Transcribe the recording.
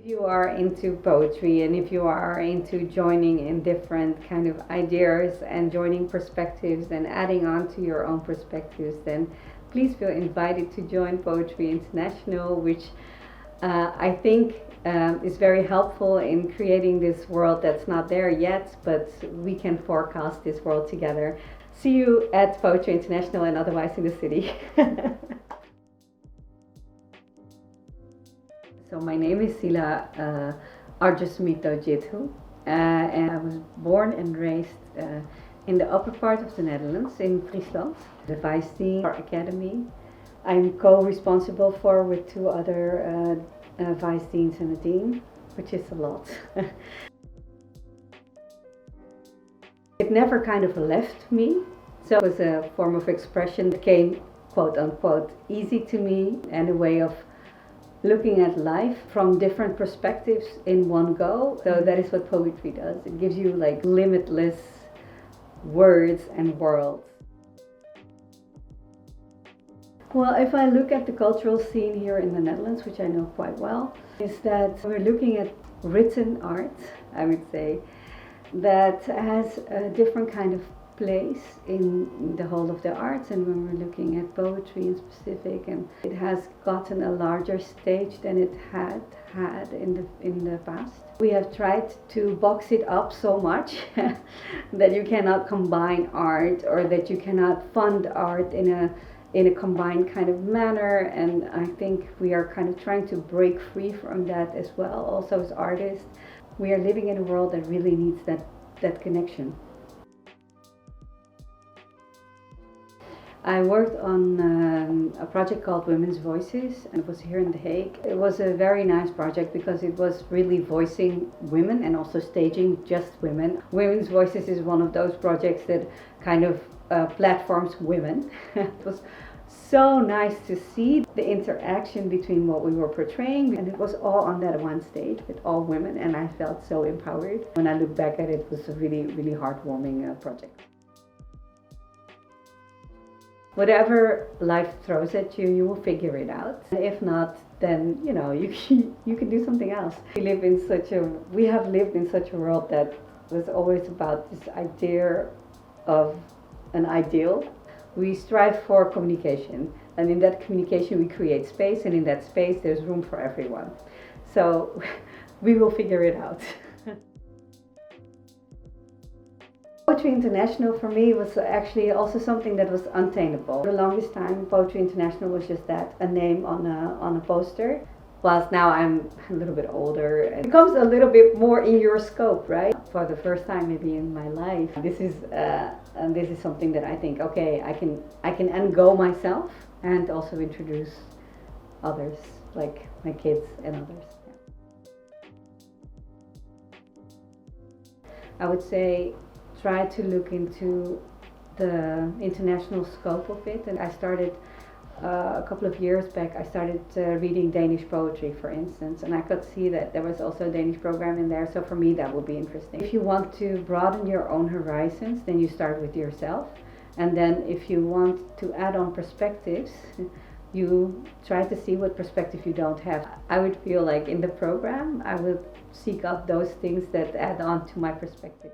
If you are into poetry and if you are into joining in different kind of ideas and joining perspectives and adding on to your own perspectives, then please feel invited to join Poetry International, which I think is very helpful in creating this world that's not there yet, but we can forecast this world together. See you at Poetry International and otherwise in the city. So my name is Siela Ardjosemito-Jethoe, and I was born and raised in the upper part of the Netherlands, in Friesland, the Vice Dean Academy. I'm co-responsible for with two other Vice Deans and a Dean, which is a lot. It never kind of left me, so it was a form of expression that came, quote unquote, easy to me, and a way of looking at life from different perspectives in one go. So that is what poetry does. It gives you like limitless words and worlds. Well, if I look at the cultural scene here in the Netherlands, which I know quite well, is that we're looking at written art, I would say, that has a different kind of place in the whole of the arts. And when we're looking at poetry in specific, and it has gotten a larger stage than it had in the past. We have tried to box it up so much that you cannot combine art, or that you cannot fund art in a combined kind of manner, and I think we are kind of trying to break free from that as well. Also as artists, we are living in a world that really needs that connection. I worked on a project called Women's Voices, and it was here in The Hague. It was a very nice project because it was really voicing women and also staging just women. Women's Voices is one of those projects that kind of platforms women. It was so nice to see the interaction between what we were portraying, and it was all on that one stage with all women, and I felt so empowered. When I look back at it, it was a really, really heartwarming project. Whatever life throws at you, you will figure it out. If not, then you can do something else. We have lived in such a world that was always about this idea of an ideal. We strive for communication, and in that communication we create space, and in that space there's room for everyone. So we will figure it out. Poetry International for me was actually also something that was unattainable. For the longest time, Poetry International was just that, a name on a poster. Whilst now I'm a little bit older, and it becomes a little bit more in your scope, right? For the first time maybe in my life, this is something that I think, okay, I can go myself and also introduce others, like my kids and others. I would say try to look into the international scope of it, and I started a couple of years back. I started reading Danish poetry, for instance, and I could see that there was also a Danish program in there, so for me that would be interesting. If you want to broaden your own horizons, then you start with yourself, and then if you want to add on perspectives, you try to see what perspective you don't have. I would feel like in the program I would seek out those things that add on to my perspective.